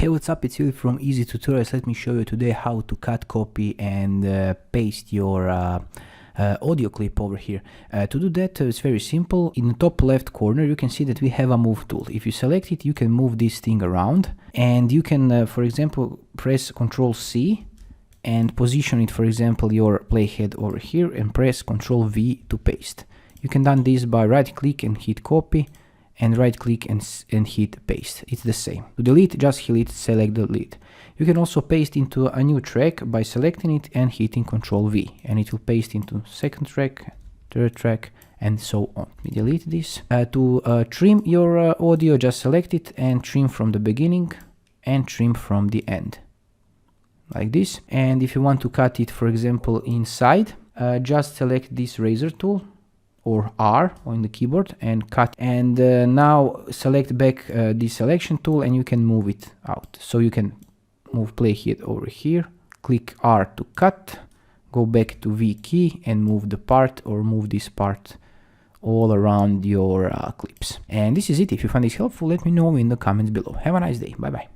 Hey, what's up? It's Philip from Easy Tutorials. Let me show you today how to cut, copy and paste your audio clip over here. To do that, it's very simple. In the top left corner you can see that we have a move tool. If you select it, you can move this thing around, and you can for example press Ctrl C and position it, for example, your playhead over here, and press Ctrl V to paste. You can do this by right click and hit copy, and right click and hit paste. It's the same. To delete, just select delete. You can also paste into a new track by selecting it and hitting Ctrl V, and it will paste into second track, third track, and so on. We delete this. To trim your audio, just select it and trim from the beginning and trim from the end, like this. And if you want to cut it, for example, inside, just select this razor tool or R on the keyboard and cut, and now select back the selection tool and you can move it out. So you can move playhead over here, click R to cut, go back to V key and move the part, or move this part all around your clips. And this is it. If you find this helpful, let me know in the comments below. Have a nice day. Bye bye.